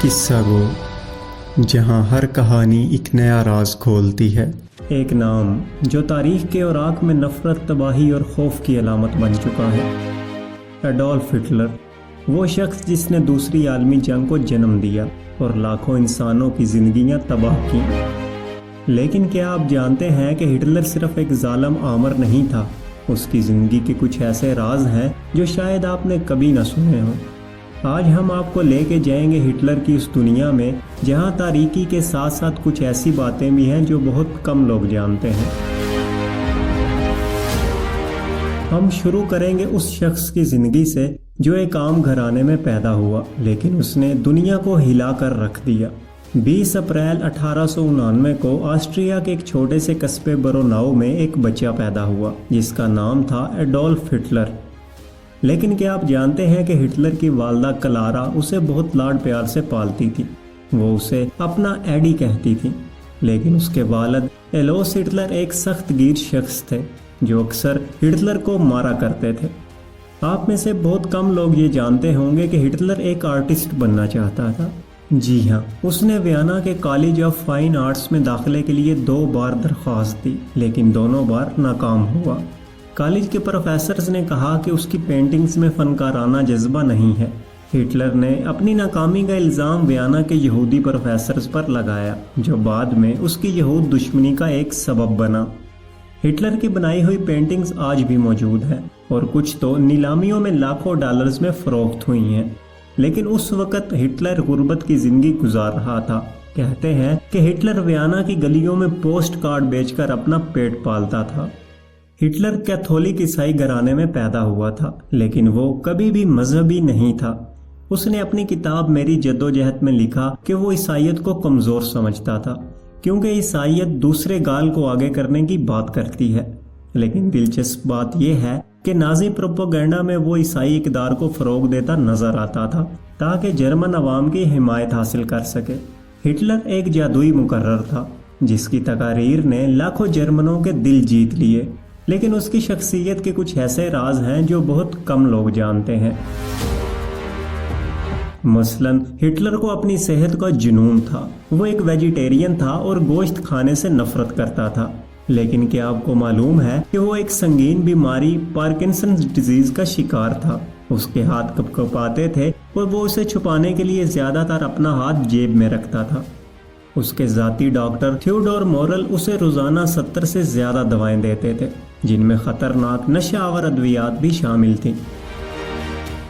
قصہ گو، جہاں ہر کہانی ایک نیا راز کھولتی ہے۔ ایک نام جو تاریخ کے اوراق میں نفرت، تباہی اور خوف کی علامت بن چکا ہے۔ ایڈولف ہٹلر، وہ شخص جس نے دوسری عالمی جنگ کو جنم دیا اور لاکھوں انسانوں کی زندگیاں تباہ کی۔ لیکن کیا آپ جانتے ہیں کہ ہٹلر صرف ایک ظالم آمر نہیں تھا؟ اس کی زندگی کے کچھ ایسے راز ہیں جو شاید آپ نے کبھی نہ سنے ہوں۔ آج ہم آپ کو لے کے جائیں گے ہٹلر کی اس دنیا میں جہاں تاریکی کے ساتھ ساتھ کچھ ایسی باتیں بھی ہیں جو بہت کم لوگ جانتے ہیں۔ ہم شروع کریں گے اس شخص کی زندگی سے جو ایک عام گھرانے میں پیدا ہوا، لیکن اس نے دنیا کو ہلا کر رکھ دیا۔ 20 اپریل 1899 کو آسٹریا کے ایک چھوٹے سے قصبے بروناؤ میں ایک بچہ پیدا ہوا جس کا نام تھا ایڈولف ہٹلر۔ لیکن کیا آپ جانتے ہیں کہ ہٹلر کی والدہ کلارا اسے بہت لاڈ پیار سے پالتی تھی۔ وہ اسے اپنا ایڈی کہتی تھی۔ لیکن اس کے والد ایلوس ہٹلر ایک سخت گیر شخص تھے جو اکثر ہٹلر کو مارا کرتے تھے۔ آپ میں سے بہت کم لوگ یہ جانتے ہوں گے کہ ہٹلر ایک آرٹسٹ بننا چاہتا تھا۔ جی ہاں، اس نے ویانا کے کالج آف فائن آرٹس میں داخلے کے لیے 2 بار درخواست دی، لیکن دونوں بار ناکام ہوا۔ کالج کے پروفیسرز نے کہا کہ اس کی پینٹنگز میں فنکارانہ جذبہ نہیں ہے۔ ہٹلر نے اپنی ناکامی کا الزام ویانا کے یہودی پروفیسرز پر لگایا، جو بعد میں اس کی یہود دشمنی کا ایک سبب بنا۔ ہٹلر کی بنائی ہوئی پینٹنگز آج بھی موجود ہیں اور کچھ تو نیلامیوں میں لاکھوں ڈالرز میں فروخت ہوئی ہیں۔ لیکن اس وقت ہٹلر غربت کی زندگی گزار رہا تھا۔ کہتے ہیں کہ ہٹلر ویانا کی گلیوں میں پوسٹ کارڈ بیچ کر اپنا پیٹ پالتا تھا۔ ہٹلر کیتھولک عیسائی گھرانے میں پیدا ہوا تھا، لیکن وہ کبھی بھی مذہبی نہیں تھا۔ اس نے اپنی کتاب میری جدوجہد میں لکھا کہ وہ عیسائیت کو کمزور سمجھتا تھا کیونکہ عیسائیت دوسرے گال کو آگے کرنے کی بات کرتی ہے۔ لیکن دلچسپ بات یہ ہے کہ نازی پروپیگنڈا میں وہ عیسائی اقدار کو فروغ دیتا نظر آتا تھا تاکہ جرمن عوام کی حمایت حاصل کر سکے۔ ہٹلر ایک جادوئی مقرر تھا جس کی تقاریر نے لاکھوں جرمنوں کے دل جیت لیے، لیکن اس کی شخصیت کے کچھ ایسے راز ہیں جو بہت کم لوگ جانتے ہیں۔ مثلاً ہٹلر کو اپنی صحت کا جنون تھا۔ وہ ایک ویجیٹیرین تھا اور گوشت کھانے سے نفرت کرتا تھا۔ لیکن کیا آپ کو معلوم ہے کہ وہ ایک سنگین بیماری پارکنسنز ڈیزیز کا شکار تھا؟ اس کے ہاتھ کپکپاتے تھے اور وہ اسے چھپانے کے لیے زیادہ تر اپنا ہاتھ جیب میں رکھتا تھا۔ اس کے ذاتی ڈاکٹر تھیوڈور مورل اسے روزانہ 70 سے زیادہ دوائیں دیتے تھے، جن میں خطرناک نشہ آور ادویات بھی شامل تھیں۔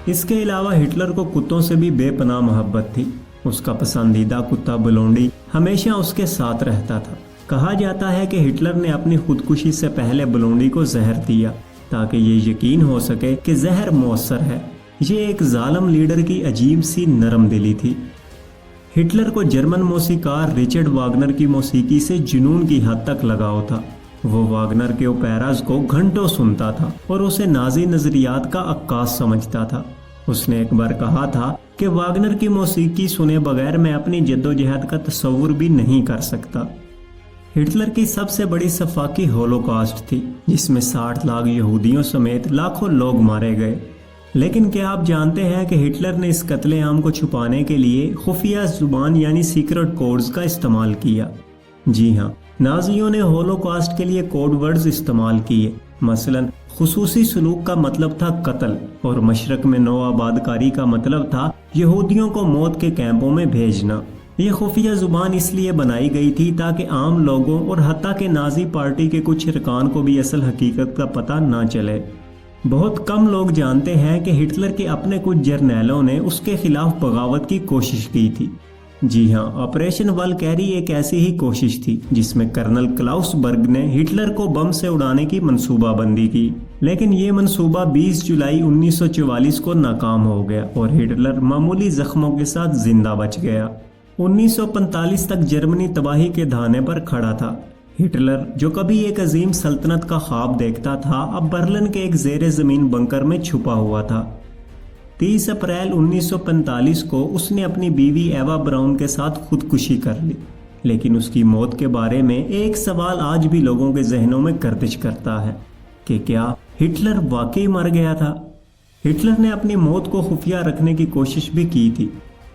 اس کے علاوہ ہٹلر کو کتوں سے بھی بے پناہ محبت تھی۔ اس کا پسندیدہ کتا بلونڈی ہمیشہ اس کے ساتھ رہتا تھا۔ کہا جاتا ہے کہ ہٹلر نے اپنی خودکشی سے پہلے بلونڈی کو زہر دیا تاکہ یہ یقین ہو سکے کہ زہر مؤثر ہے۔ یہ ایک ظالم لیڈر کی عجیب سی نرم دلی تھی۔ ہٹلر کو جرمن موسیقار رچرڈ واگنر کی موسیقی سے جنون کی حد تک لگاؤ تھا۔ وہ واگنر کے اوپیراز کو گھنٹوں سنتا تھا اور اسے نازی نظریات کا عکاس سمجھتا تھا۔ اس نے ایک بار کہا تھا کہ واگنر کی موسیقی سنے بغیر میں اپنی جدوجہد کا تصور بھی نہیں کر سکتا۔ ہٹلر کی سب سے بڑی سفاکی ہولوکاسٹ تھی، جس میں 60 لاکھ یہودیوں سمیت لاکھوں لوگ مارے گئے۔ لیکن کیا آپ جانتے ہیں کہ ہٹلر نے اس قتل عام کو چھپانے کے لیے خفیہ زبان یعنی سیکرٹ کوڈز کا استعمال کیا؟ جی ہاں، نازیوں نے ہولوکاسٹ کے لیے کوڈ ورڈز استعمال کیے۔ مثلاً خصوصی سلوک کا مطلب تھا قتل اور مشرق میں نو آباد کاری کا مطلب تھا یہودیوں کو موت کے کیمپوں میں بھیجنا۔ یہ خفیہ زبان اس لیے بنائی گئی تھی تاکہ عام لوگوں اور حتیٰ کہ نازی پارٹی کے کچھ ارکان کو بھی اصل حقیقت کا پتہ نہ چلے۔ بہت کم لوگ جانتے ہیں کہ ہٹلر کے اپنے کچھ جرنیلوں نے اس کے خلاف بغاوت کی کوشش کی تھی۔ جی ہاں، آپریشن والکیری ایک ایسی ہی کوشش تھی جس میں کرنل کلاؤس برگ نے ہٹلر کو بم سے اڑانے کی منصوبہ بندی کی، لیکن یہ منصوبہ 20 جولائی 1944 کو ناکام ہو گیا اور ہٹلر معمولی زخموں کے ساتھ زندہ بچ گیا۔ 1945 تک جرمنی تباہی کے دہانے پر کھڑا تھا۔ ہٹلر جو کبھی ایک عظیم سلطنت کا خواب دیکھتا تھا، اب برلن کے ایک زیر زمین بنکر میں چھپا ہوا تھا۔ 30 اپریل 1945 کو اس نے اپنی بیوی ایوا براؤن کے ساتھ خودکشی کر لی، لیکن اس کی موت کے بارے میں ایک سوال آج بھی لوگوں کے ذہنوں میں گردش کرتا ہے کہ کیا ہٹلر واقعی مر گیا تھا؟ ہٹلر نے اپنی موت کو خفیہ رکھنے کی کوشش بھی کی تھی،